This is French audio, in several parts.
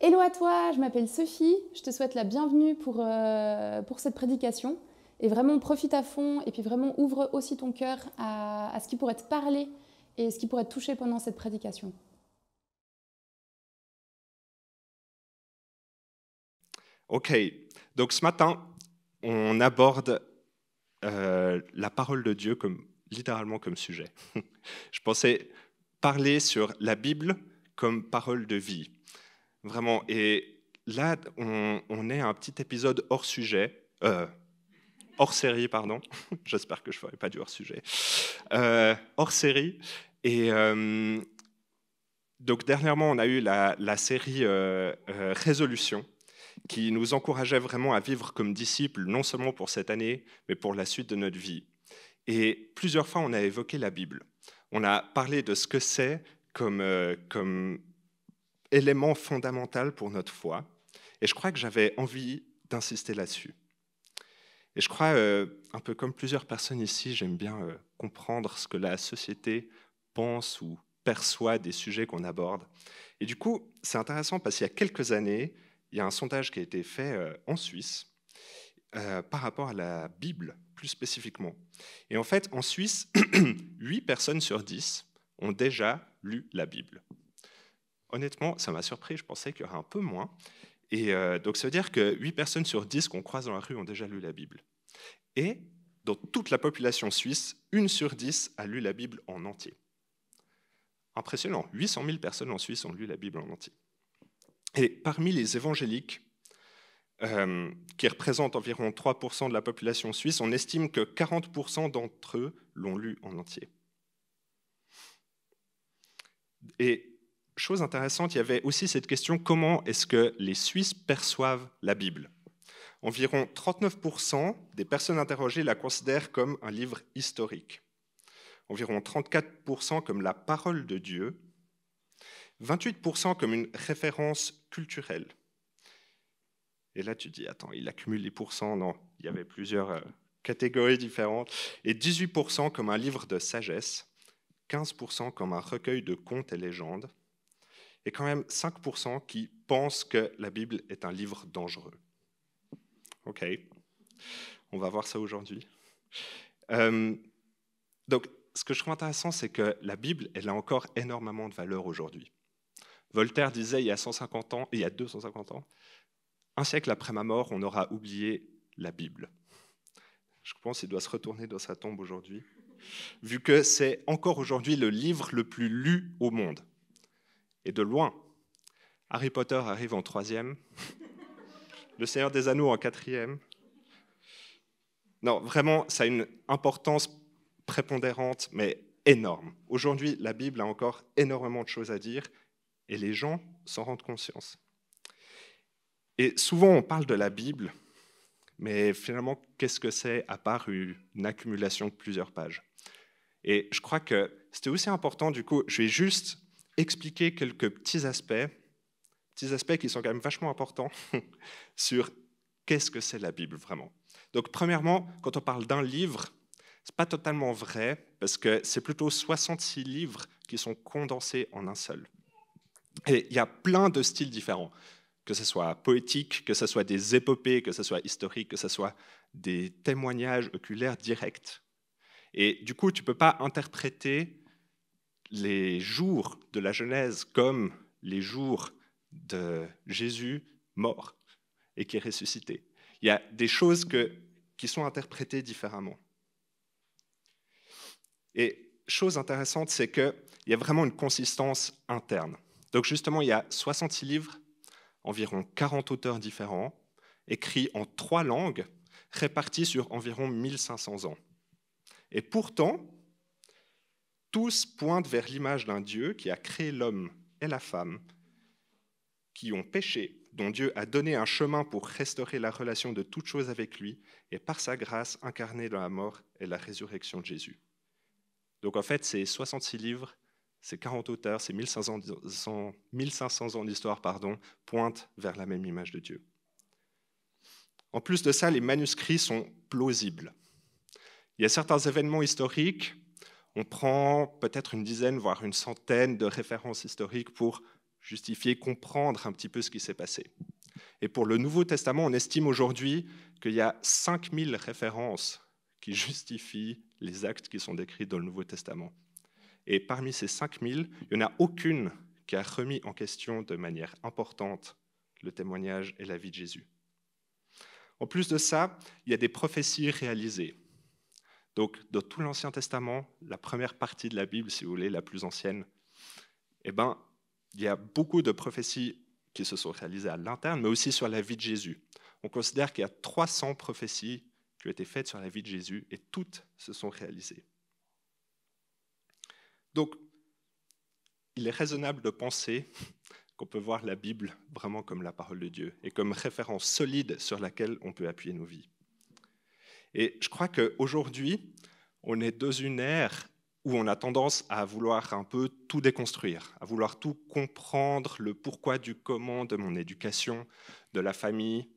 Hello à toi, je m'appelle Sophie, je te souhaite la bienvenue pour cette prédication. Et vraiment profite à fond et puis vraiment ouvre aussi ton cœur à ce qui pourrait te parler et ce qui pourrait te toucher pendant cette prédication. Ok, donc ce matin, on aborde la parole de Dieu littéralement comme sujet. Je pensais parler sur la Bible comme parole de vie, vraiment. Et là, on est à un petit épisode hors sujet, hors série, pardon. J'espère que je ne ferai pas du hors sujet. Hors série. Et donc dernièrement, on a eu la série Résolution, qui nous encourageait vraiment à vivre comme disciples, non seulement pour cette année, mais pour la suite de notre vie. Et plusieurs fois, on a évoqué la Bible. On a parlé de ce que c'est comme élément fondamental pour notre foi. Et je crois que j'avais envie d'insister là-dessus. Et je crois, un peu comme plusieurs personnes ici, j'aime bien comprendre ce que la société pense ou perçoit des sujets qu'on aborde. Et du coup, c'est intéressant parce qu'il y a quelques années, il y a un sondage qui a été fait en Suisse par rapport à la Bible, plus spécifiquement. Et en fait, en Suisse, 8 personnes sur 10 ont déjà lu la Bible. Honnêtement, ça m'a surpris, je pensais qu'il y aurait un peu moins. Et donc, ça veut dire que 8 personnes sur 10 qu'on croise dans la rue ont déjà lu la Bible. Et dans toute la population suisse, 1 sur 10 a lu la Bible en entier. Impressionnant, 800 000 personnes en Suisse ont lu la Bible en entier. Et parmi les évangéliques, qui représentent environ 3% de la population suisse, on estime que 40% d'entre eux l'ont lu en entier. Et chose intéressante, il y avait aussi cette question, comment est-ce que les Suisses perçoivent la Bible ? Environ 39% des personnes interrogées la considèrent comme un livre historique. Environ 34% comme la parole de Dieu. 28% comme une référence culturelle. Et là, tu dis, attends, il accumule les pourcents. Non, il y avait plusieurs catégories différentes. Et 18% comme un livre de sagesse, 15% comme un recueil de contes et légendes, et quand même 5% qui pensent que la Bible est un livre dangereux. Ok, on va voir ça aujourd'hui. Donc, ce que je trouve intéressant, c'est que la Bible, elle a encore énormément de valeur aujourd'hui. Voltaire disait il y a 250 ans, un siècle après ma mort, on aura oublié la Bible. Je pense qu'il doit se retourner dans sa tombe aujourd'hui, vu que c'est encore aujourd'hui le livre le plus lu au monde. Et de loin, Harry Potter arrive en 3e, Le Seigneur des Anneaux en 4e. Non, vraiment, ça a une importance prépondérante, mais énorme. Aujourd'hui, la Bible a encore énormément de choses à dire, et les gens s'en rendent conscience. Et souvent, on parle de la Bible, mais finalement, qu'est-ce que c'est à part une accumulation de plusieurs pages ? Et je crois que c'était aussi important, du coup, je vais juste expliquer quelques petits aspects qui sont quand même vachement importants sur qu'est-ce que c'est la Bible vraiment. Donc premièrement, quand on parle d'un livre, ce n'est pas totalement vrai, parce que c'est plutôt 66 livres qui sont condensés en un seul. Et il y a plein de styles différents, que ce soit poétique, que ce soit des épopées, que ce soit historique, que ce soit des témoignages oculaires directs. Et du coup, tu ne peux pas interpréter les jours de la Genèse comme les jours de Jésus mort et qui est ressuscité. Il y a des choses qui sont interprétées différemment. Et chose intéressante, c'est qu'il y a vraiment une consistance interne. Donc justement, il y a 66 livres, environ 40 auteurs différents, écrits en 3 langues, répartis sur environ 1500 ans. Et pourtant, tous pointent vers l'image d'un Dieu qui a créé l'homme et la femme, qui ont péché, dont Dieu a donné un chemin pour restaurer la relation de toute chose avec lui, et par sa grâce incarnée dans la mort et la résurrection de Jésus. Donc en fait, ces 66 livres, ces 40 auteurs, ces 1500 ans d'histoire, pointent vers la même image de Dieu. En plus de ça, les manuscrits sont plausibles. Il y a certains événements historiques, on prend peut-être une dizaine, voire une centaine de références historiques pour justifier, comprendre un petit peu ce qui s'est passé. Et pour le Nouveau Testament, on estime aujourd'hui qu'il y a 5000 références qui justifient les actes qui sont décrits dans le Nouveau Testament. Et parmi ces 5000, il n'y en a aucune qui a remis en question de manière importante le témoignage et la vie de Jésus. En plus de ça, il y a des prophéties réalisées. Donc, dans tout l'Ancien Testament, la première partie de la Bible, si vous voulez, la plus ancienne, il y a beaucoup de prophéties qui se sont réalisées à l'interne, mais aussi sur la vie de Jésus. On considère qu'il y a 300 prophéties qui ont été faites sur la vie de Jésus, et toutes se sont réalisées. Donc, il est raisonnable de penser qu'on peut voir la Bible vraiment comme la parole de Dieu et comme référence solide sur laquelle on peut appuyer nos vies. Et je crois qu'aujourd'hui, on est dans une ère où on a tendance à vouloir un peu tout déconstruire, à vouloir tout comprendre, le pourquoi du comment de mon éducation, de la famille,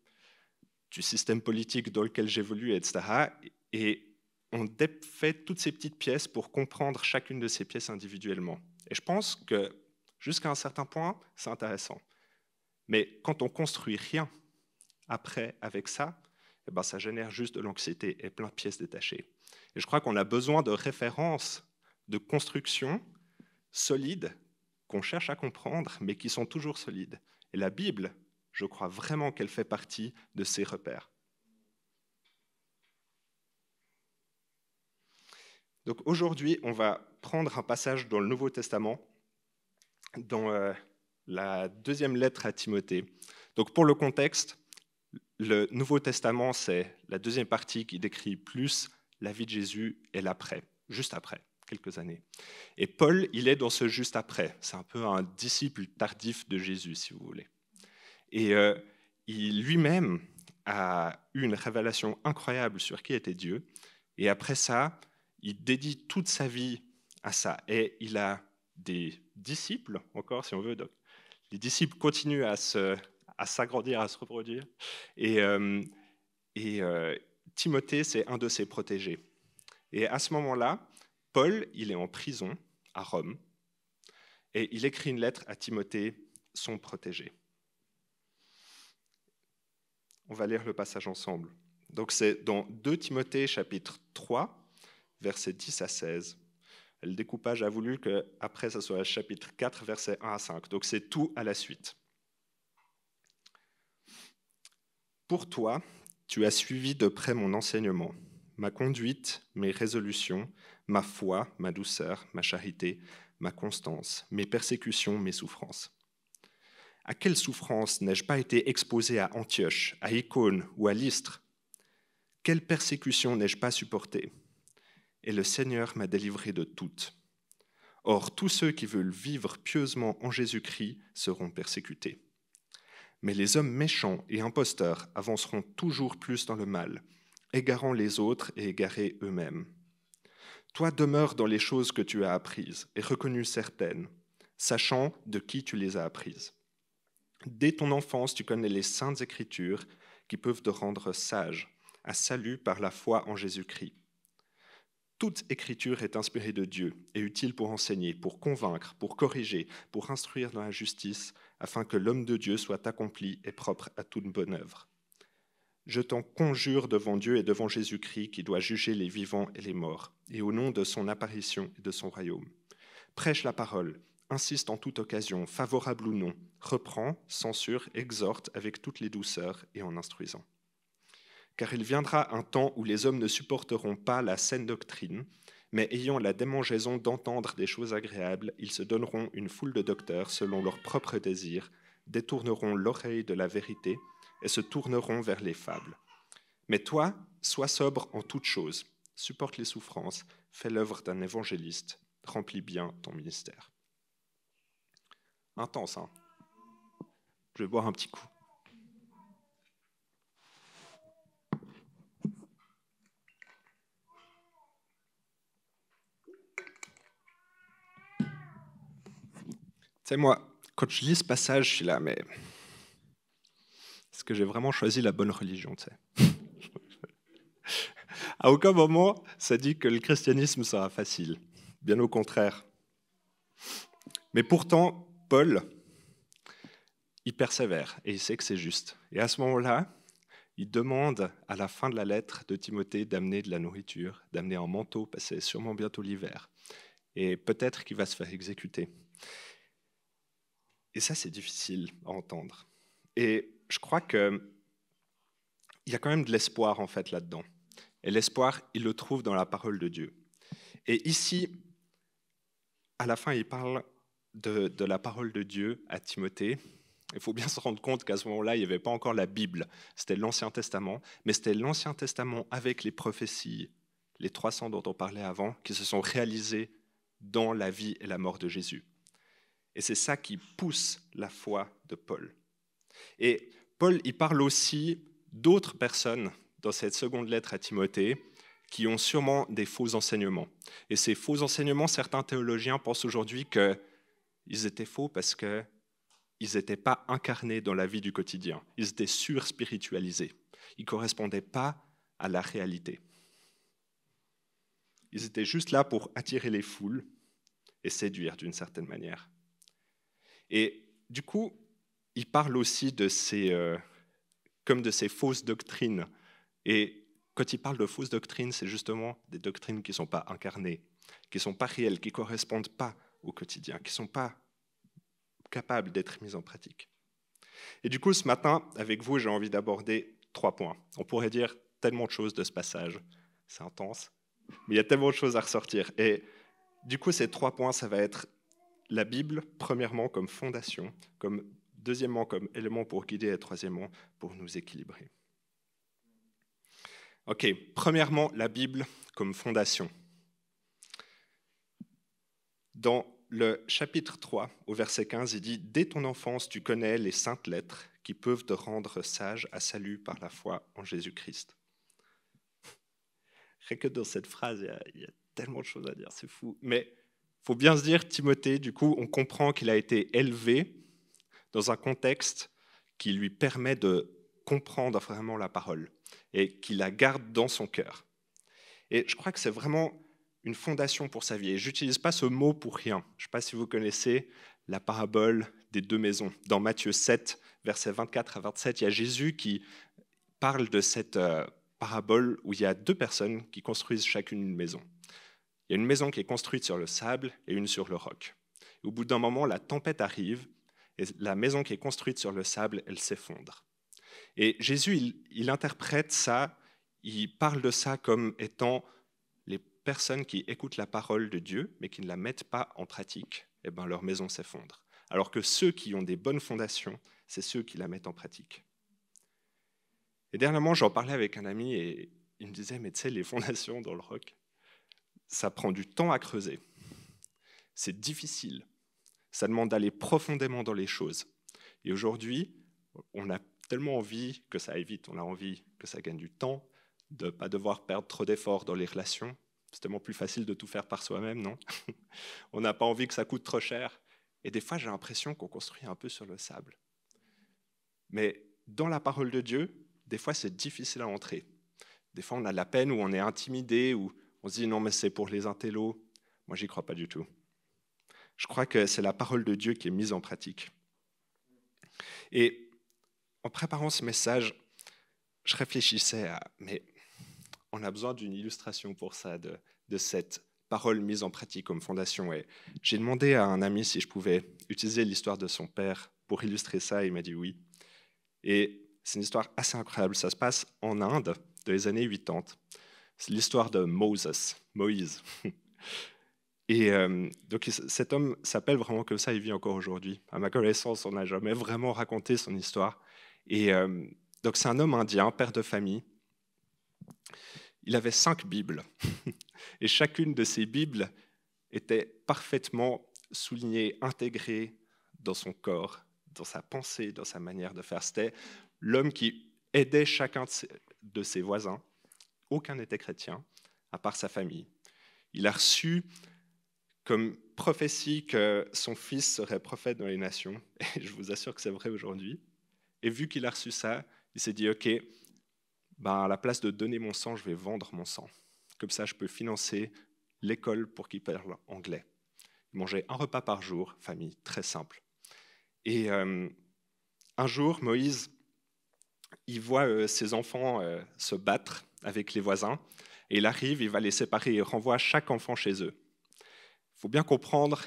du système politique dans lequel j'évolue, etc. Et on défait toutes ces petites pièces pour comprendre chacune de ces pièces individuellement. Et je pense que jusqu'à un certain point, c'est intéressant. Mais quand on construit rien après avec ça, ça génère juste de l'anxiété et plein de pièces détachées. Et je crois qu'on a besoin de références, de construction solides qu'on cherche à comprendre, mais qui sont toujours solides. Et la Bible, je crois vraiment qu'elle fait partie de ces repères. Donc aujourd'hui, on va prendre un passage dans le Nouveau Testament, dans la deuxième lettre à Timothée. Donc pour le contexte, le Nouveau Testament, c'est la deuxième partie qui décrit plus la vie de Jésus et l'après, juste après, quelques années. Et Paul, il est dans ce juste après. C'est un peu un disciple tardif de Jésus, si vous voulez. Et il lui-même a eu une révélation incroyable sur qui était Dieu. Et après ça, il dédie toute sa vie à ça. Et il a des disciples, encore si on veut. Donc, les disciples continuent à s'agrandir, à se reproduire. Et Timothée, c'est un de ses protégés. Et à ce moment-là, Paul, il est en prison à Rome. Et il écrit une lettre à Timothée, son protégé. On va lire le passage ensemble. Donc c'est dans 2 Timothée, chapitre 3, versets 10 à 16. Le découpage a voulu qu'après, ça soit chapitre 4, versets 1 à 5. Donc c'est tout à la suite. Pour toi, tu as suivi de près mon enseignement, ma conduite, mes résolutions, ma foi, ma douceur, ma charité, ma constance, mes persécutions, mes souffrances. À quelle souffrance n'ai-je pas été exposé à Antioche, à Icône ou à Lystre? Quelle persécution n'ai-je pas supportée? Et le Seigneur m'a délivré de toutes. Or, tous ceux qui veulent vivre pieusement en Jésus-Christ seront persécutés. Mais les hommes méchants et imposteurs avanceront toujours plus dans le mal, égarant les autres et égarés eux-mêmes. Toi, demeure dans les choses que tu as apprises et reconnues certaines, sachant de qui tu les as apprises. Dès ton enfance, tu connais les saintes Écritures qui peuvent te rendre sage, à salut par la foi en Jésus-Christ. Toute Écriture est inspirée de Dieu et utile pour enseigner, pour convaincre, pour corriger, pour instruire dans la justice, afin que l'homme de Dieu soit accompli et propre à toute bonne œuvre. Je t'en conjure devant Dieu et devant Jésus-Christ qui doit juger les vivants et les morts, et au nom de son apparition et de son royaume. Prêche la parole, insiste en toute occasion, favorable ou non, reprend, censure, exhorte avec toutes les douceurs et en instruisant. Car il viendra un temps où les hommes ne supporteront pas la saine doctrine, mais ayant la démangeaison d'entendre des choses agréables, ils se donneront une foule de docteurs selon leurs propres désirs, détourneront l'oreille de la vérité et se tourneront vers les fables. Mais toi, sois sobre en toutes choses, supporte les souffrances, fais l'œuvre d'un évangéliste, remplis bien ton ministère. Intense, hein? Je vais boire un petit coup. Tu sais, moi, quand je lis ce passage, je suis là, mais est-ce que j'ai vraiment choisi la bonne religion, tu sais? À aucun moment, ça dit que le christianisme sera facile. Bien au contraire. Mais pourtant, Paul, il persévère et il sait que c'est juste. Et à ce moment-là, il demande à la fin de la lettre de Timothée d'amener de la nourriture, d'amener un manteau, parce que c'est sûrement bientôt l'hiver. Et peut-être qu'il va se faire exécuter. Et ça, c'est difficile à entendre. Et je crois qu'il y a quand même de l'espoir en fait là-dedans. Et l'espoir, il le trouve dans la parole de Dieu. Et ici, à la fin, il parle de la parole de Dieu à Timothée. Il faut bien se rendre compte qu'à ce moment-là, il n'y avait pas encore la Bible. C'était l'Ancien Testament, mais c'était l'Ancien Testament avec les prophéties, les 300 dont on parlait avant, qui se sont réalisées dans la vie et la mort de Jésus. Et c'est ça qui pousse la foi de Paul. Et Paul, il parle aussi d'autres personnes dans cette seconde lettre à Timothée qui ont sûrement des faux enseignements. Et ces faux enseignements, certains théologiens pensent aujourd'hui qu'ils étaient faux parce qu'ils n'étaient pas incarnés dans la vie du quotidien. Ils étaient surspiritualisés. Ils ne correspondaient pas à la réalité. Ils étaient juste là pour attirer les foules et séduire d'une certaine manière. Et du coup, il parle aussi de ces fausses doctrines. Et quand il parle de fausses doctrines, c'est justement des doctrines qui ne sont pas incarnées, qui ne sont pas réelles, qui ne correspondent pas au quotidien, qui ne sont pas capables d'être mises en pratique. Et du coup, ce matin, avec vous, j'ai envie d'aborder 3 points. On pourrait dire tellement de choses de ce passage, c'est intense, mais il y a tellement de choses à ressortir. Et du coup, ces 3 points, ça va être la Bible, premièrement, comme fondation, deuxièmement, comme élément pour guider, et troisièmement, pour nous équilibrer. Ok, premièrement, la Bible comme fondation. Dans le chapitre 3, au verset 15, il dit « Dès ton enfance, tu connais les saintes lettres qui peuvent te rendre sage à salut par la foi en Jésus-Christ. » Rien que dans cette phrase, il y a tellement de choses à dire, c'est fou. Mais il faut bien se dire, Timothée, du coup, on comprend qu'il a été élevé dans un contexte qui lui permet de comprendre vraiment la parole et qui la garde dans son cœur. Et je crois que c'est vraiment une fondation pour sa vie. Et je n'utilise pas ce mot pour rien. Je ne sais pas si vous connaissez la parabole des 2 maisons. Dans Matthieu 7, versets 24 à 27, il y a Jésus qui parle de cette parabole où il y a 2 personnes qui construisent chacune une maison. Il y a une maison qui est construite sur le sable et une sur le roc. Et au bout d'un moment, la tempête arrive et la maison qui est construite sur le sable, elle s'effondre. Et Jésus, il interprète ça, il parle de ça comme étant les personnes qui écoutent la parole de Dieu, mais qui ne la mettent pas en pratique, eh ben, leur maison s'effondre. Alors que ceux qui ont des bonnes fondations, c'est ceux qui la mettent en pratique. Et dernièrement, j'en parlais avec un ami et il me disait, mais tu sais, les fondations dans le roc, ça prend du temps à creuser. C'est difficile. Ça demande d'aller profondément dans les choses. Et aujourd'hui, on a tellement envie que ça aille vite, on a envie que ça gagne du temps, de ne pas devoir perdre trop d'efforts dans les relations. C'est tellement plus facile de tout faire par soi-même, non? On n'a pas envie que ça coûte trop cher. Et des fois, j'ai l'impression qu'on construit un peu sur le sable. Mais dans la parole de Dieu, des fois, c'est difficile à entrer. Des fois, on a de la peine ou on est intimidé ou on se dit non, mais c'est pour les intellos. Moi, j'y crois pas du tout. Je crois que c'est la parole de Dieu qui est mise en pratique. Et en préparant ce message, je réfléchissais mais on a besoin d'une illustration pour ça, de cette parole mise en pratique comme fondation. Et j'ai demandé à un ami si je pouvais utiliser l'histoire de son père pour illustrer ça, et il m'a dit oui. Et c'est une histoire assez incroyable, ça se passe en Inde, dans les années 80. C'est l'histoire de Moïse. Et donc cet homme s'appelle vraiment comme ça, il vit encore aujourd'hui. À ma connaissance, on n'a jamais vraiment raconté son histoire. Et donc c'est un homme indien, père de famille. Il avait 5 Bibles. Et chacune de ces Bibles était parfaitement soulignée, intégrée dans son corps, dans sa pensée, dans sa manière de faire. C'était l'homme qui aidait chacun de ses voisins. Aucun n'était chrétien, à part sa famille. Il a reçu comme prophétie que son fils serait prophète dans les nations. Et je vous assure que c'est vrai aujourd'hui. Et vu qu'il a reçu ça, il s'est dit, OK, à la place de donner mon sang, je vais vendre mon sang. Comme ça, je peux financer l'école pour qu'il parle anglais. Il mangeait un repas par jour, famille, très simple. Et un jour, Moïse, il voit ses enfants se battre avec les voisins, et il arrive, il va les séparer, il renvoie chaque enfant chez eux. Il faut bien comprendre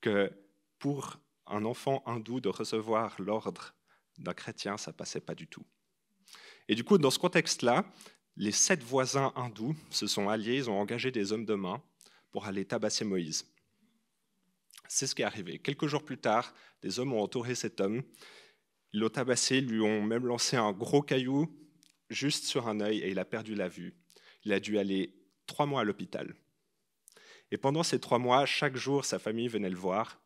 que pour un enfant hindou de recevoir l'ordre d'un chrétien, ça ne passait pas du tout. Et du coup, dans ce contexte-là, les 7 voisins hindous se sont alliés, ils ont engagé des hommes de main pour aller tabasser Moïse. C'est ce qui est arrivé. Quelques jours plus tard, des hommes ont entouré cet homme, ils l'ont tabassé, lui ont même lancé un gros caillou juste sur un œil et il a perdu la vue. Il a dû aller 3 mois à l'hôpital. Et pendant ces 3 mois, chaque jour, sa famille venait le voir.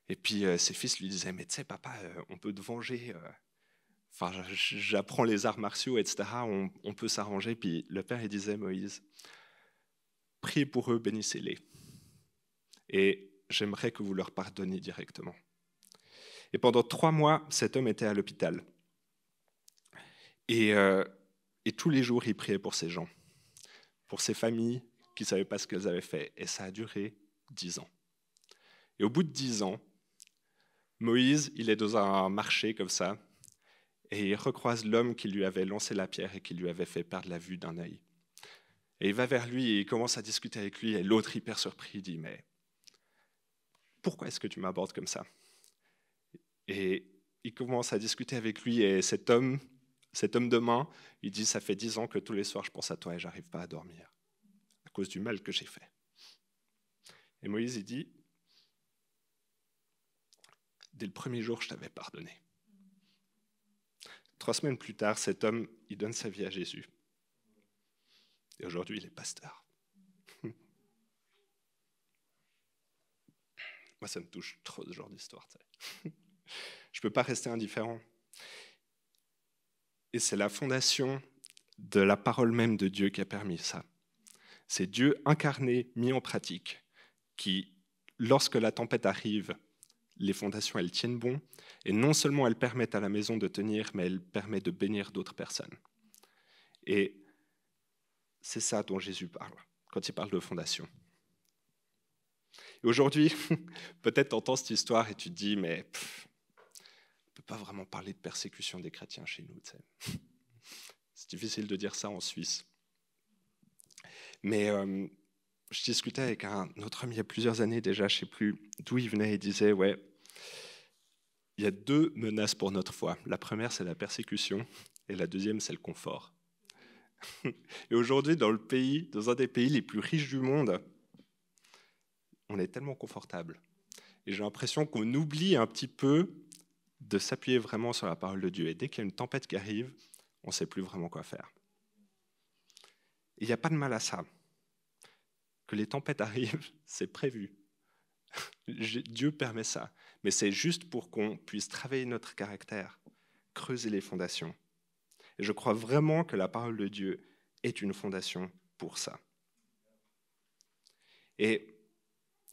Et puis ses fils lui disaient « Mais tu sais, papa, on peut te venger. Enfin, j'apprends les arts martiaux, etc. On peut s'arranger. » Puis le père, il disait « Moïse, priez pour eux, bénissez-les. Et j'aimerais que vous leur pardonniez directement. » Et pendant 3 mois, cet homme était à l'hôpital. Et tous les jours, il priait pour ces gens, pour ces familles qui ne savaient pas ce qu'elles avaient fait. Et ça a duré 10 ans. Et au bout de 10 ans, Moïse, il est dans un marché comme ça, et il recroise l'homme qui lui avait lancé la pierre et qui lui avait fait perdre la vue d'un œil. Et il va vers lui et il commence à discuter avec lui, et l'autre, hyper surpris, dit « Mais pourquoi est-ce que tu m'abordes comme ça ?» Et il commence à discuter avec lui, et cet homme de main, il dit « Ça fait 10 ans que tous les soirs je pense à toi et j'arrive pas à dormir, à cause du mal que j'ai fait. » Et Moïse, il dit « Dès le premier jour, je t'avais pardonné. » 3 semaines plus tard, cet homme, il donne sa vie à Jésus. Et aujourd'hui, il est pasteur. Moi, ça me touche trop, ce genre d'histoire. Je ne peux pas rester indifférent. Et c'est la fondation de la parole même de Dieu qui a permis ça. C'est Dieu incarné, mis en pratique, qui, lorsque la tempête arrive, les fondations, elles tiennent bon. Et non seulement elles permettent à la maison de tenir, mais elles permettent de bénir d'autres personnes. Et c'est ça dont Jésus parle, quand il parle de fondation. Et aujourd'hui, peut-être tu entends cette histoire et tu te dis, mais on ne peut pas vraiment parler de persécution des chrétiens chez nous. C'est difficile de dire ça en Suisse. Mais je discutais avec un autre ami il y a plusieurs années déjà, je ne sais plus d'où il venait, il disait, ouais, il y a 2 menaces pour notre foi. La première, c'est la persécution, et la deuxième, c'est le confort. Et aujourd'hui, dans un des pays les plus riches du monde, on est tellement confortable. Et j'ai l'impression qu'on oublie un petit peu de s'appuyer vraiment sur la parole de Dieu. Et dès qu'il y a une tempête qui arrive, on ne sait plus vraiment quoi faire. Et il n'y a pas de mal à ça. Que les tempêtes arrivent, c'est prévu. Dieu permet ça. Mais c'est juste pour qu'on puisse travailler notre caractère, creuser les fondations. Et je crois vraiment que la parole de Dieu est une fondation pour ça. Et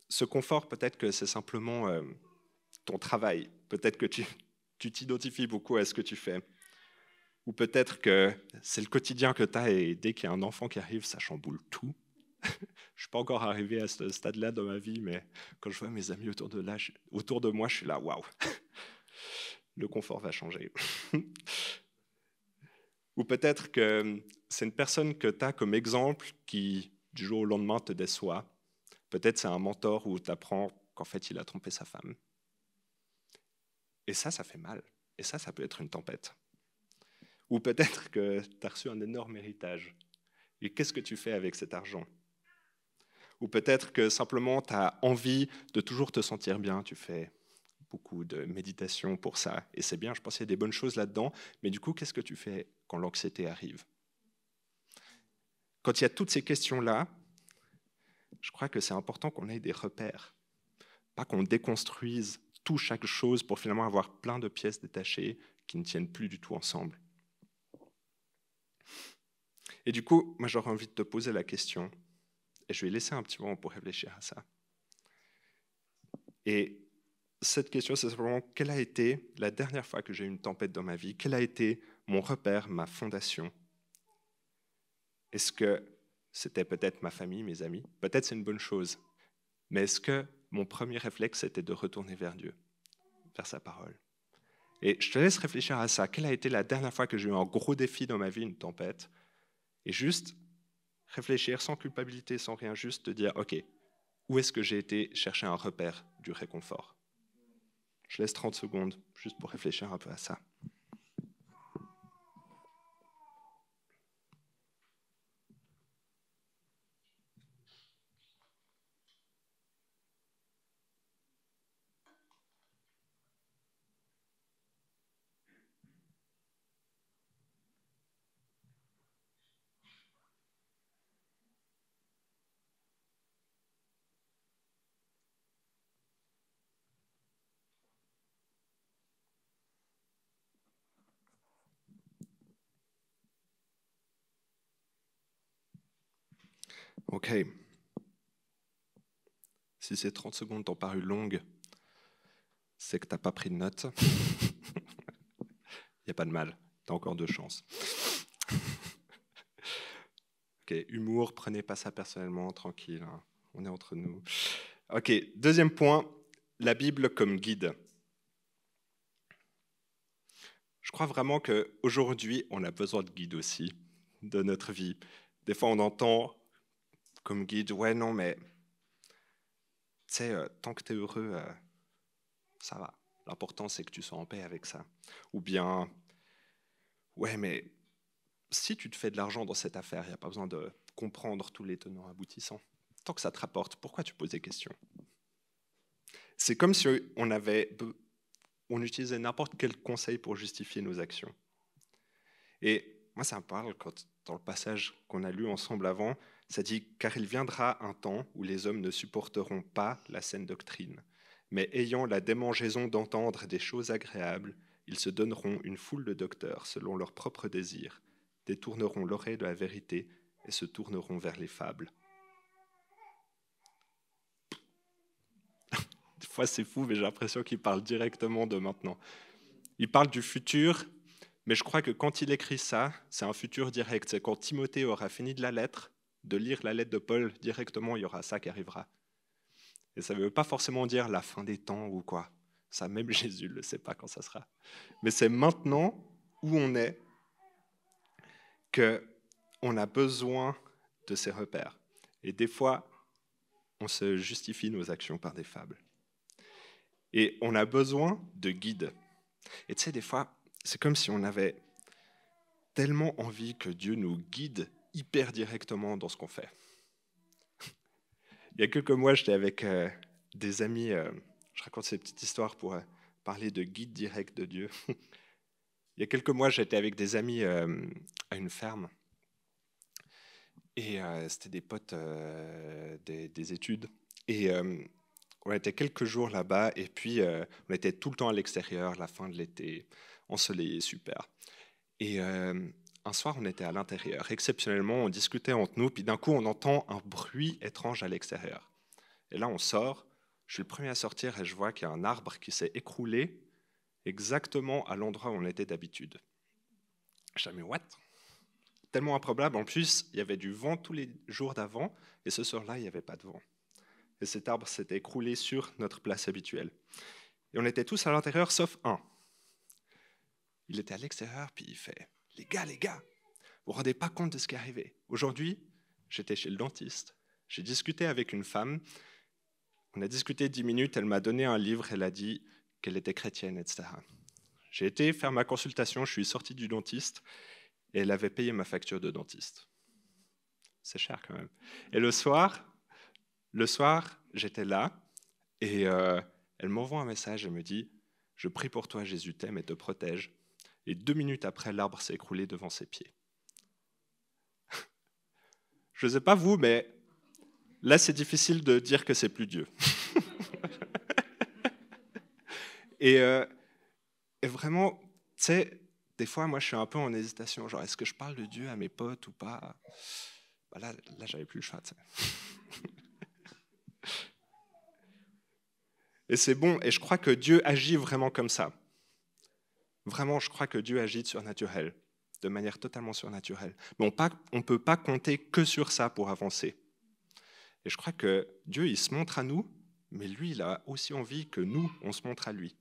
ce confort, peut-être que c'est simplement ton travail. Peut-être que tu t'identifies beaucoup à ce que tu fais. Ou peut-être que c'est le quotidien que tu as et dès qu'il y a un enfant qui arrive, ça chamboule tout. Je ne suis pas encore arrivé à ce stade-là dans ma vie, mais quand je vois mes amis autour de moi, je suis là, waouh, le confort va changer. Ou peut-être que c'est une personne que tu as comme exemple qui, du jour au lendemain, te déçoit. Peut-être c'est un mentor où tu apprends qu'en fait, il a trompé sa femme. Et ça fait mal. Et ça peut être une tempête. Ou peut-être que tu as reçu un énorme héritage. Et qu'est-ce que tu fais avec cet argent ? Ou peut-être que simplement tu as envie de toujours te sentir bien, tu fais beaucoup de méditation pour ça, et c'est bien, je pense qu'il y a des bonnes choses là-dedans, mais du coup, qu'est-ce que tu fais quand l'anxiété arrive ? Quand il y a toutes ces questions-là, je crois que c'est important qu'on ait des repères, pas qu'on déconstruise chaque chose pour finalement avoir plein de pièces détachées qui ne tiennent plus du tout ensemble. Et du coup, moi j'aurais envie de te poser la question, et je vais laisser un petit moment pour réfléchir à ça. Et cette question, c'est simplement, quelle a été la dernière fois que j'ai eu une tempête dans ma vie ? Quel a été mon repère, ma fondation ? Est-ce que c'était peut-être ma famille, mes amis ? Peut-être c'est une bonne chose. Mais est-ce que mon premier réflexe, c'était de retourner vers Dieu, vers sa parole ? Et je te laisse réfléchir à ça. Quelle a été la dernière fois que j'ai eu un gros défi dans ma vie, une tempête? Et juste réfléchir sans culpabilité, sans rien, juste te dire, OK, où est-ce que j'ai été chercher un repère du réconfort? Je laisse 30 secondes juste pour réfléchir un peu à ça. OK. Si ces 30 secondes t'ont paru longues, c'est que tu n'as pas pris de notes. Il n'y a pas de mal, tu as encore 2 chances. OK, humour, prenez pas ça personnellement, tranquille, hein. On est entre nous. OK, deuxième point, la Bible comme guide. Je crois vraiment qu'aujourd'hui, on a besoin de guide aussi de notre vie. Des fois, on entend comme guide, ouais, non, mais tu sais, tant que tu es heureux, ça va. L'important, c'est que tu sois en paix avec ça. Ou bien, ouais, mais si tu te fais de l'argent dans cette affaire, il n'y a pas besoin de comprendre tous les tenants aboutissants. Tant que ça te rapporte, pourquoi tu poses des questions? C'est comme si on utilisait n'importe quel conseil pour justifier nos actions. Et moi, ça me parle quand, dans le passage qu'on a lu ensemble avant, ça dit « Car il viendra un temps où les hommes ne supporteront pas la saine doctrine, mais ayant la démangeaison d'entendre des choses agréables, ils se donneront une foule de docteurs selon leurs propres désirs, détourneront l'oreille de la vérité et se tourneront vers les fables. » Des fois, c'est fou, mais j'ai l'impression qu'il parle directement de maintenant. Il parle du futur, mais je crois que quand il écrit ça, c'est un futur direct. C'est quand Timothée aura fini de lire la lettre de Paul directement, il y aura ça qui arrivera. Et ça ne veut pas forcément dire la fin des temps ou quoi. Ça, même Jésus ne le sait pas quand ça sera. Mais c'est maintenant où on est qu'on a besoin de ces repères. Et des fois, on se justifie nos actions par des fables. Et on a besoin de guides. Et tu sais, des fois, c'est comme si on avait tellement envie que Dieu nous guide hyper directement dans ce qu'on fait. Il y a quelques mois, j'étais avec des amis, je raconte ces petites histoires pour parler de guide direct de Dieu. Il y a quelques mois, j'étais avec des amis à une ferme. Et c'était des potes des études. Et on était quelques jours là-bas. Et puis, on était tout le temps à l'extérieur, la fin de l'été, ensoleillé, super. Et un soir, on était à l'intérieur. Exceptionnellement, on discutait entre nous. Puis d'un coup, on entend un bruit étrange à l'extérieur. Et là, on sort. Je suis le premier à sortir et je vois qu'il y a un arbre qui s'est écroulé exactement à l'endroit où on était d'habitude. Je dis, mais what? Tellement improbable. En plus, il y avait du vent tous les jours d'avant, et ce soir-là, il n'y avait pas de vent. Et cet arbre s'était écroulé sur notre place habituelle. Et on était tous à l'intérieur, sauf un. Il était à l'extérieur, puis il fait « Les gars, vous ne vous rendez pas compte de ce qui est arrivé. Aujourd'hui, j'étais chez le dentiste. J'ai discuté avec une femme. On a discuté 10 minutes. Elle m'a donné un livre. Elle a dit qu'elle était chrétienne, etc. J'ai été faire ma consultation. Je suis sorti du dentiste. Et elle avait payé ma facture de dentiste. C'est cher quand même. Et le soir, j'étais là et elle m'envoie un message et me dit « Je prie pour toi, Jésus t'aime et te protège. » Et 2 minutes après, l'arbre s'est écroulé devant ses pieds. Je ne sais pas vous, mais là, c'est difficile de dire que c'est plus Dieu. et vraiment, tu sais, des fois, moi, je suis un peu en hésitation. Genre, est-ce que je parle de Dieu à mes potes ou pas? Bah là, j'avais plus le choix. T'sais. Et c'est bon. Et je crois que Dieu agit vraiment comme ça. Vraiment, je crois que Dieu agit surnaturel, de manière totalement surnaturelle. Mais on ne peut pas compter que sur ça pour avancer. Et je crois que Dieu, il se montre à nous, mais lui, il a aussi envie que nous, on se montre à lui.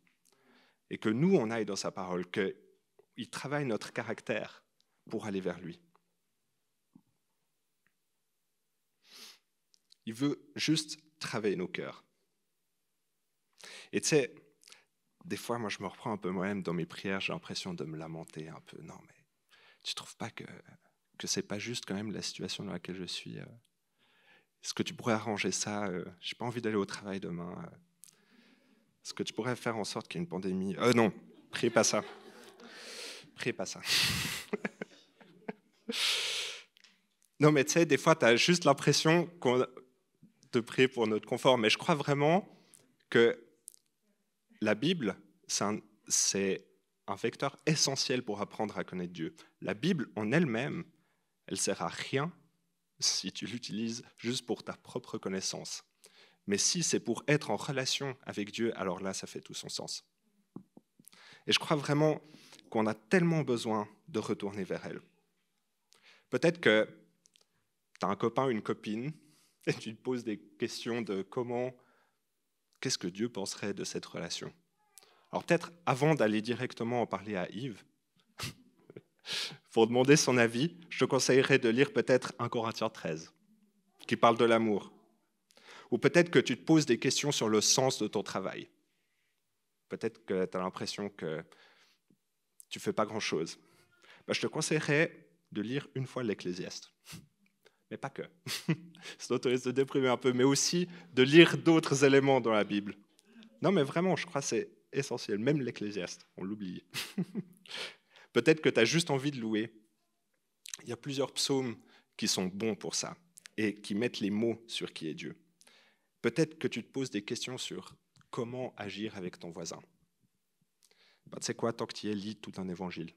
et que nous, on aille dans sa parole, qu'il travaille notre caractère pour aller vers lui. Il veut juste travailler nos cœurs. Et tu sais, des fois, moi, je me reprends un peu moi-même dans mes prières, j'ai l'impression de me lamenter un peu. Non, mais tu ne trouves pas que c'est pas juste quand même la situation dans laquelle je suis? Est-ce que tu pourrais arranger ça? Je n'ai pas envie d'aller au travail demain. Est-ce que tu pourrais faire en sorte qu'il y ait une pandémie? Non, priez pas ça. Priez pas ça. Non, mais tu sais, des fois, tu as juste l'impression de prier pour notre confort. Mais je crois vraiment que la Bible, c'est un vecteur essentiel pour apprendre à connaître Dieu. La Bible en elle-même, elle ne sert à rien si tu l'utilises juste pour ta propre connaissance. Mais si c'est pour être en relation avec Dieu, alors là, ça fait tout son sens. Et je crois vraiment qu'on a tellement besoin de retourner vers elle. Peut-être que tu as un copain ou une copine et tu te poses des questions de qu'est-ce que Dieu penserait de cette relation? Alors peut-être, avant d'aller directement en parler à Yves, pour demander son avis, je te conseillerais de lire peut-être 1 Corinthiens 13, qui parle de l'amour. Ou peut-être que tu te poses des questions sur le sens de ton travail. Peut-être que tu as l'impression que tu ne fais pas grand-chose. Je te conseillerais de lire une fois l'Ecclésiaste. Mais pas que. Ça t'autorise de déprimer un peu, mais aussi de lire d'autres éléments dans la Bible. Non, mais vraiment, je crois que c'est essentiel. Même l'Ecclésiaste, on l'oublie. Peut-être que tu as juste envie de louer. Il y a plusieurs psaumes qui sont bons pour ça et qui mettent les mots sur qui est Dieu. Peut-être que tu te poses des questions sur comment agir avec ton voisin. Tu sais quoi, tant que tu y es, lis tout un évangile.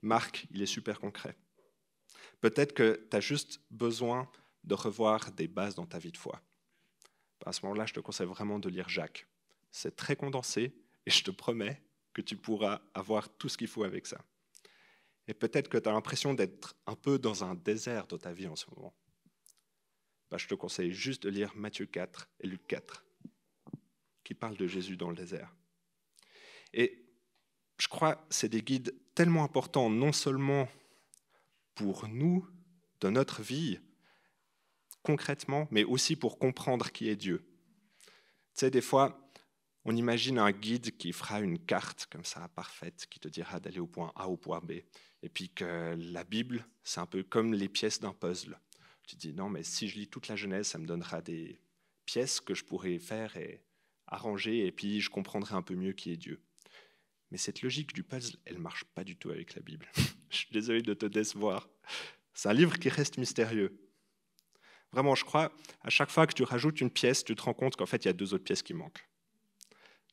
Marc, il est super concret. Peut-être que tu as juste besoin de revoir des bases dans ta vie de foi. À ce moment-là, je te conseille vraiment de lire Jacques. C'est très condensé et je te promets que tu pourras avoir tout ce qu'il faut avec ça. Et peut-être que tu as l'impression d'être un peu dans un désert dans ta vie en ce moment. Je te conseille juste de lire Matthieu 4 et Luc 4, qui parlent de Jésus dans le désert. Et je crois que c'est des guides tellement importants, non seulement pour nous, dans notre vie, concrètement, mais aussi pour comprendre qui est Dieu. Tu sais, des fois, on imagine un guide qui fera une carte comme ça, parfaite, qui te dira d'aller au point A au point B. Et puis que la Bible, c'est un peu comme les pièces d'un puzzle. Tu te dis, non, mais si je lis toute la Genèse, ça me donnera des pièces que je pourrais faire et arranger, et puis je comprendrai un peu mieux qui est Dieu. Mais cette logique du puzzle, elle ne marche pas du tout avec la Bible. Je suis désolé de te décevoir. C'est un livre qui reste mystérieux. Vraiment, je crois, à chaque fois que tu rajoutes une pièce, tu te rends compte qu'en fait, il y a 2 autres pièces qui manquent.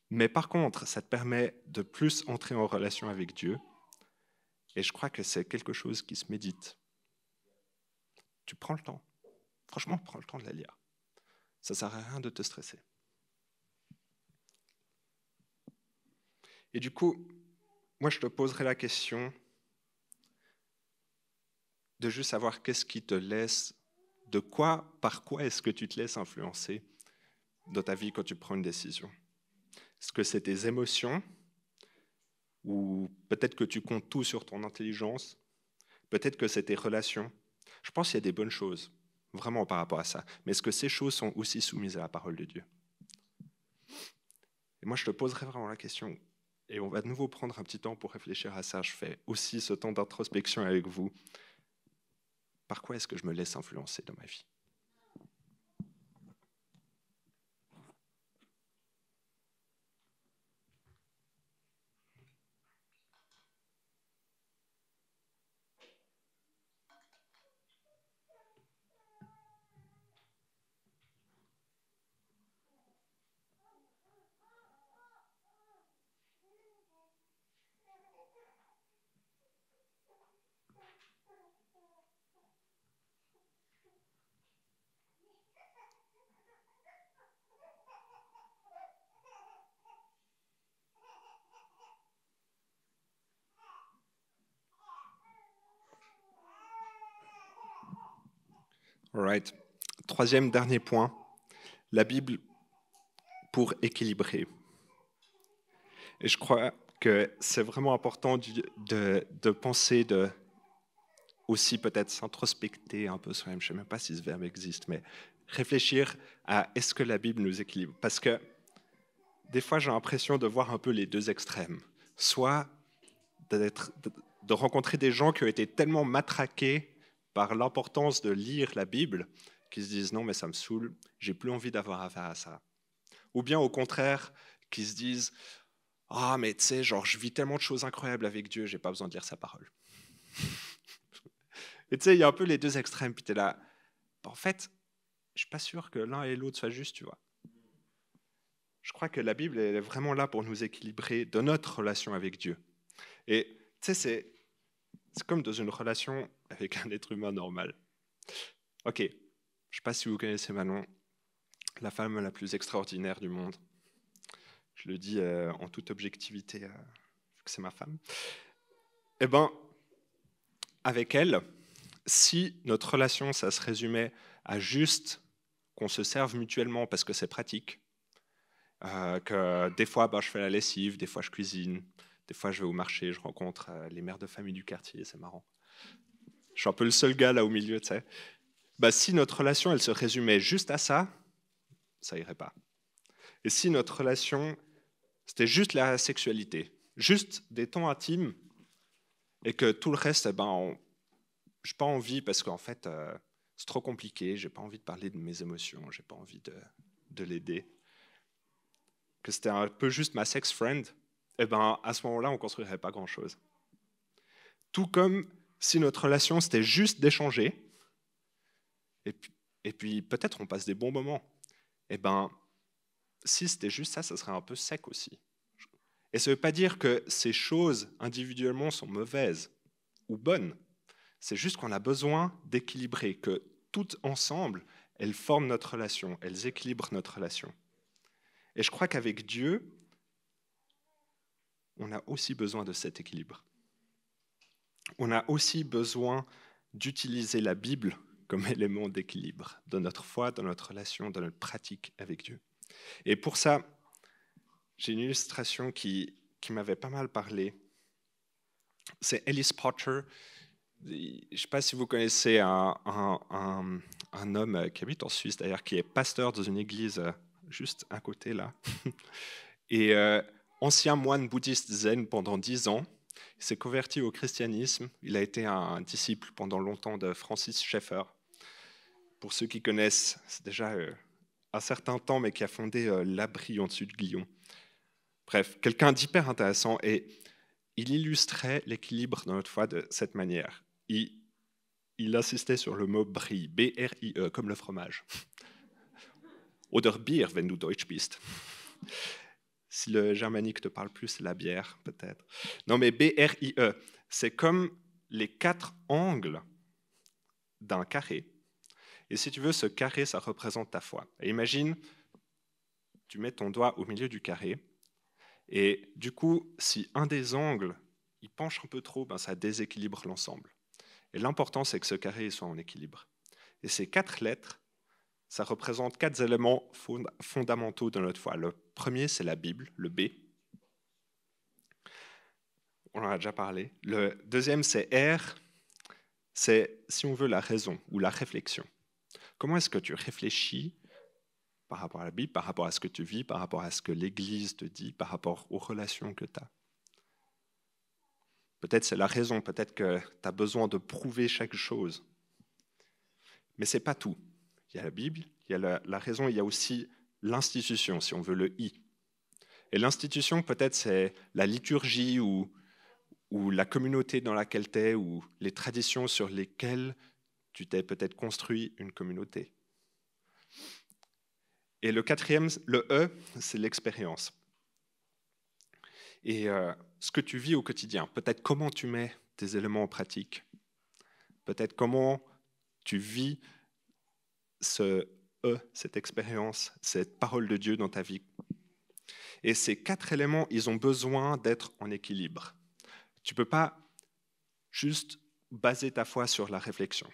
Mais par contre, ça te permet de plus entrer en relation avec Dieu. Et je crois que c'est quelque chose qui se médite. Tu prends le temps. Franchement, prends le temps de la lire. Ça ne sert à rien de te stresser. Et du coup, moi, je te poserai la question de juste savoir qu'est-ce qui te laisse, par quoi est-ce que tu te laisses influencer dans ta vie quand tu prends une décision? Est-ce que c'est tes émotions? Ou peut-être que tu comptes tout sur ton intelligence? Peut-être que c'est tes relations? Je pense qu'il y a des bonnes choses, vraiment par rapport à ça. Mais est-ce que ces choses sont aussi soumises à la parole de Dieu? Et moi, je te poserai vraiment la question, et on va de nouveau prendre un petit temps pour réfléchir à ça. Je fais aussi ce temps d'introspection avec vous. Par quoi est-ce que je me laisse influencer dans ma vie? All right. 3e, dernier point, la Bible pour équilibrer. Et je crois que c'est vraiment important de penser, aussi peut-être s'introspecter un peu soi-même. Je ne sais même pas si ce verbe existe, mais réfléchir à est-ce que la Bible nous équilibre. Parce que des fois, j'ai l'impression de voir un peu les deux extrêmes. Soit de rencontrer des gens qui ont été tellement matraqués par l'importance de lire la Bible qu'ils se disent non, mais ça me saoule, j'ai plus envie d'avoir affaire à ça. Ou bien au contraire, qui se disent ah, mais tu sais, genre, je vis tellement de choses incroyables avec Dieu, j'ai pas besoin de lire sa parole. Et tu sais, il y a un peu les deux extrêmes, puis tu es là. En fait, je suis pas sûr que l'un et l'autre soient justes, tu vois. Je crois que la Bible elle est vraiment là pour nous équilibrer dans notre relation avec Dieu. Et tu sais, c'est comme dans une relation avec un être humain normal. Ok, je sais pas si vous connaissez Manon, la femme la plus extraordinaire du monde. Je le dis en toute objectivité, vu que c'est ma femme. Eh bien, avec elle, si notre relation, ça se résumait à juste qu'on se serve mutuellement parce que c'est pratique, que des fois je fais la lessive, des fois je cuisine, des fois je vais au marché, je rencontre les mères de famille du quartier, c'est marrant. Je suis un peu le seul gars là au milieu, tu sais. Si notre relation, elle se résumait juste à ça, ça irait pas. Et si notre relation, c'était juste la sexualité, juste des temps intimes, et que tout le reste, je n'ai pas envie parce qu'en fait, c'est trop compliqué, j'ai pas envie de parler de mes émotions, j'ai pas envie de l'aider, que c'était un peu juste ma sex friend, à ce moment-là, on ne construirait pas grand-chose. Tout comme si notre relation, c'était juste d'échanger, et puis peut-être on passe des bons moments. Si c'était juste ça, ça serait un peu sec aussi. Et ça ne veut pas dire que ces choses individuellement sont mauvaises ou bonnes. C'est juste qu'on a besoin d'équilibrer, que toutes ensemble, elles forment notre relation, elles équilibrent notre relation. Et je crois qu'avec Dieu, on a aussi besoin de cet équilibre. On a aussi besoin d'utiliser la Bible comme élément d'équilibre dans notre foi, dans notre relation, dans notre pratique avec Dieu. Et pour ça, j'ai une illustration qui m'avait pas mal parlé. C'est Ellis Potter. Je ne sais pas si vous connaissez un homme qui habite en Suisse, d'ailleurs, qui est pasteur dans une église juste à côté, là. Et ancien moine bouddhiste zen pendant 10 ans. Il s'est converti au christianisme. Il a été un disciple pendant longtemps de Francis Schaeffer. Pour ceux qui connaissent, c'est déjà un certain temps, mais qui a fondé l'Abri en dessus de Glion. Bref, quelqu'un d'hyper intéressant. Et il illustrait l'équilibre dans notre foi de cette manière. Il insistait sur le mot Brie, B-R-I-E, comme le fromage. Oder Bier, wenn du Deutsch bist. Si le germanique te parle plus, c'est la bière, peut-être. Non, mais B-R-I-E, c'est comme les 4 angles d'un carré. Et si tu veux, ce carré, ça représente ta foi. Et imagine, tu mets ton doigt au milieu du carré, et du coup, si un des angles, il penche un peu trop, ça déséquilibre l'ensemble. Et l'important, c'est que ce carré soit en équilibre. Et ces 4 lettres, ça représente 4 éléments fondamentaux de notre foi. Le premier, c'est la Bible, le B. On en a déjà parlé. Le deuxième, c'est R. C'est, si on veut, la raison ou la réflexion. Comment est-ce que tu réfléchis par rapport à la Bible, par rapport à ce que tu vis, par rapport à ce que l'Église te dit, par rapport aux relations que tu as? Peut-être c'est la raison, peut-être que tu as besoin de prouver chaque chose. Mais ce n'est pas tout. Il y a la Bible, il y a la raison, il y a aussi l'institution, si on veut, le I. Et l'institution, peut-être, c'est la liturgie ou la communauté dans laquelle tu es, ou les traditions sur lesquelles tu t'es peut-être construit une communauté. Et le quatrième, le E, c'est l'expérience. Et ce que tu vis au quotidien, peut-être comment tu mets tes éléments en pratique, peut-être comment tu vis ce E, cette expérience, cette parole de Dieu dans ta vie. Et ces 4 éléments, ils ont besoin d'être en équilibre. Tu ne peux pas juste baser ta foi sur la réflexion.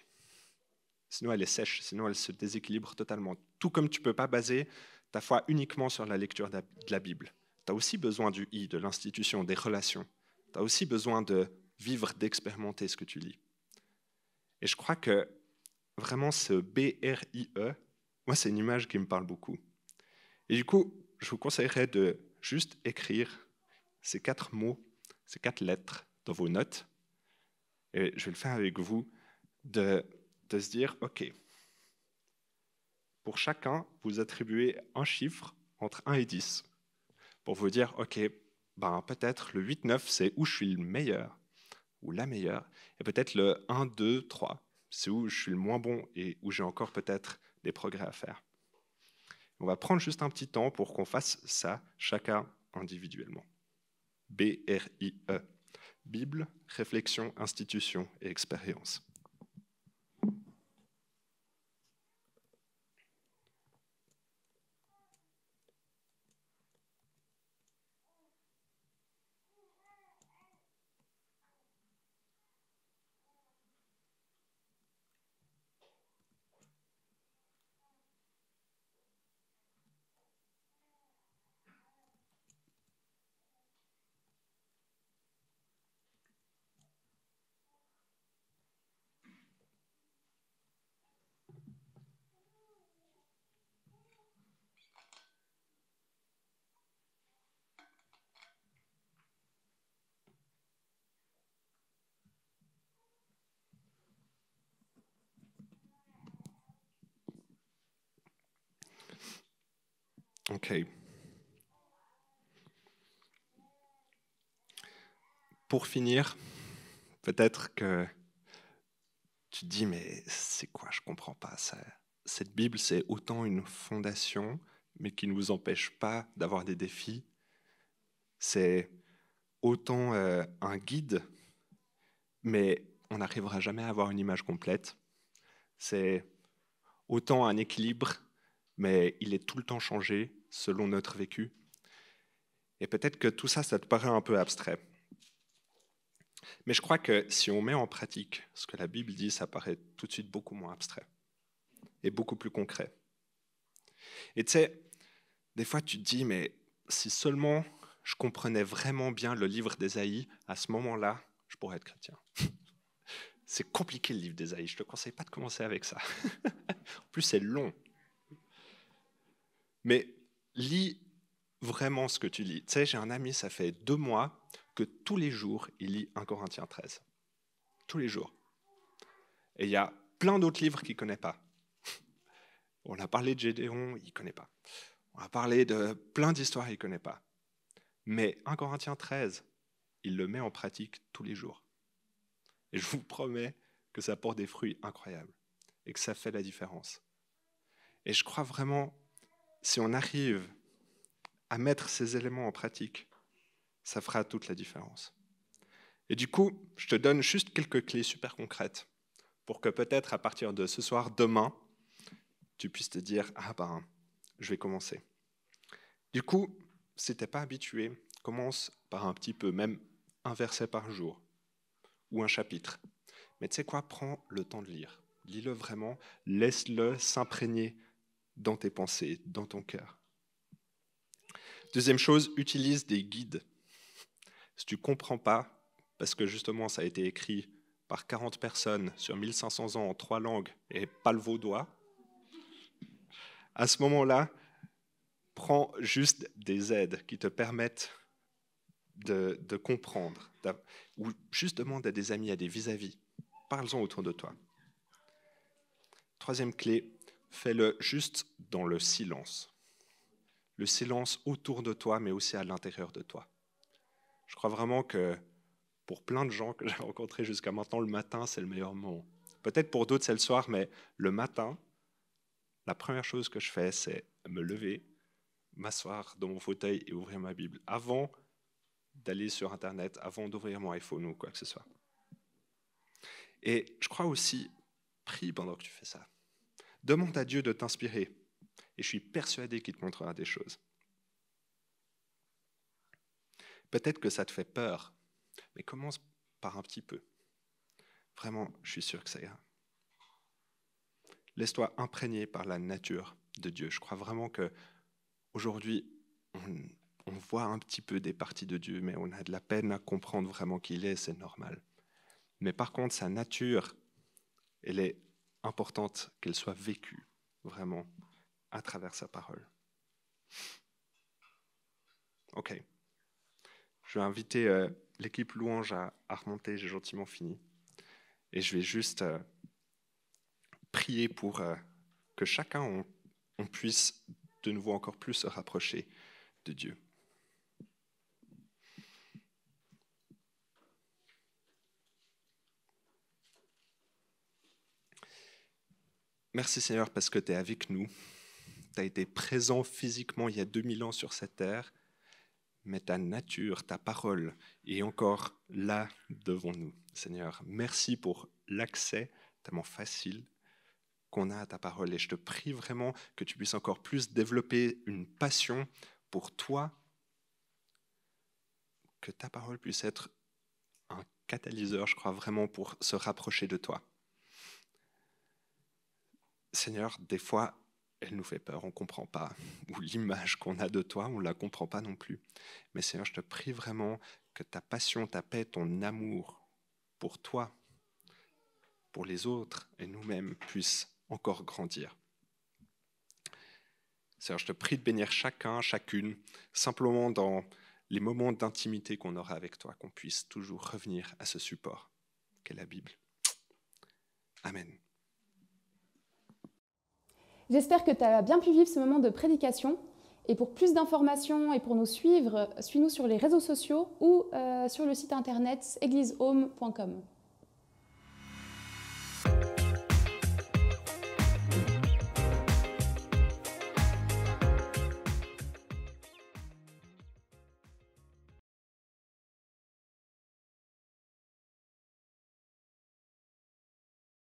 Sinon, elle est sèche, sinon elle se déséquilibre totalement. Tout comme tu ne peux pas baser ta foi uniquement sur la lecture de la Bible. tu as aussi besoin du I, de l'institution, des relations. Tu as aussi besoin de vivre, d'expérimenter ce que tu lis. Et je crois que vraiment ce B-R-I-E, moi c'est une image qui me parle beaucoup. Et du coup, je vous conseillerais de juste écrire ces 4 mots, ces 4 lettres dans vos notes. Et je vais le faire avec vous, de se dire, OK, pour chacun, vous attribuez un chiffre entre 1 et 10 pour vous dire, OK, ben, peut-être le 8, 9, c'est où je suis le meilleur ou la meilleure, et peut-être le 1, 2, 3, c'est où je suis le moins bon et où j'ai encore peut-être des progrès à faire. On va prendre juste un petit temps pour qu'on fasse ça, chacun individuellement. B-R-I-E. Bible, réflexion, institution et expérience. OK. Pour finir, peut-être que tu te dis, mais c'est quoi, je ne comprends pas ça. Cette Bible, c'est autant une fondation, mais qui ne vous empêche pas d'avoir des défis. C'est autant un guide, mais on n'arrivera jamais à avoir une image complète. C'est autant un équilibre, mais il est tout le temps changé selon notre vécu. Et peut-être que tout ça, ça te paraît un peu abstrait. Mais je crois que si on met en pratique ce que la Bible dit, ça paraît tout de suite beaucoup moins abstrait et beaucoup plus concret. Et tu sais, des fois tu te dis, mais si seulement je comprenais vraiment bien le livre d'Ésaïe, à ce moment-là, je pourrais être chrétien. C'est compliqué le livre d'Ésaïe, je ne te conseille pas de commencer avec ça. En plus, c'est long. Mais lis vraiment ce que tu lis. Tu sais, j'ai un ami, ça fait 2 mois que tous les jours, il lit 1 Corinthiens 13. Tous les jours. Et il y a plein d'autres livres qu'il ne connaît pas. On a parlé de Gédéon, il ne connaît pas. On a parlé de plein d'histoires, il ne connaît pas. Mais 1 Corinthiens 13, il le met en pratique tous les jours. Et je vous promets que ça porte des fruits incroyables et que ça fait la différence. Et je crois vraiment, si on arrive à mettre ces éléments en pratique, ça fera toute la différence. Et du coup, je te donne juste quelques clés super concrètes pour que peut-être à partir de ce soir, demain, tu puisses te dire « Ah ben, je vais commencer ». Du coup, si tu n'es pas habitué, commence par un petit peu, même un verset par jour ou un chapitre. Mais tu sais quoi, prends le temps de lire. Lis-le vraiment, laisse-le s'imprégner dans tes pensées, dans ton cœur. Deuxième chose, utilise des guides. Si tu ne comprends pas, parce que justement ça a été écrit par 40 personnes sur 1500 ans en 3 langues et pas le vaudois, à ce moment-là, prends juste des aides qui te permettent de comprendre, ou juste demande à des amis, à des vis-à-vis. Parle-en autour de toi. Troisième clé, fais-le juste dans le silence. Le silence autour de toi, mais aussi à l'intérieur de toi. Je crois vraiment que pour plein de gens que j'ai rencontrés jusqu'à maintenant, le matin, c'est le meilleur moment. Peut-être pour d'autres, c'est le soir, mais le matin, la première chose que je fais, c'est me lever, m'asseoir dans mon fauteuil et ouvrir ma Bible avant d'aller sur Internet, avant d'ouvrir mon iPhone ou quoi que ce soit. Et je crois aussi, prie pendant que tu fais ça. Demande à Dieu de t'inspirer. Et je suis persuadé qu'il te montrera des choses. Peut-être que ça te fait peur, mais commence par un petit peu. Vraiment, je suis sûr que ça ira. Laisse-toi imprégner par la nature de Dieu. Je crois vraiment qu'aujourd'hui, on voit un petit peu des parties de Dieu, mais on a de la peine à comprendre vraiment qui il est, c'est normal. Mais par contre, sa nature, elle est importante qu'elle soit vécue vraiment à travers sa parole. Ok. Je vais inviter l'équipe louange à remonter, j'ai gentiment fini. Et je vais juste prier pour que chacun, on puisse de nouveau encore plus se rapprocher de Dieu. Merci Seigneur parce que tu es avec nous. Tu as été présent physiquement il y a 2000 ans sur cette terre, mais ta nature, ta parole est encore là devant nous. Seigneur, merci pour l'accès tellement facile qu'on a à ta parole. Et je te prie vraiment que tu puisses encore plus développer une passion pour toi, que ta parole puisse être un catalyseur, je crois vraiment, pour se rapprocher de toi. Seigneur, des fois, elle nous fait peur, on ne comprend pas, ou l'image qu'on a de toi, on ne la comprend pas non plus. Mais Seigneur, je te prie vraiment que ta passion, ta paix, ton amour pour toi, pour les autres et nous-mêmes puissent encore grandir. Seigneur, je te prie de bénir chacun, chacune, simplement dans les moments d'intimité qu'on aura avec toi, qu'on puisse toujours revenir à ce support qu'est la Bible. Amen. J'espère que tu as bien pu vivre ce moment de prédication. Et pour plus d'informations et pour nous suivre, suis-nous sur les réseaux sociaux ou sur le site internet eglise-home.com.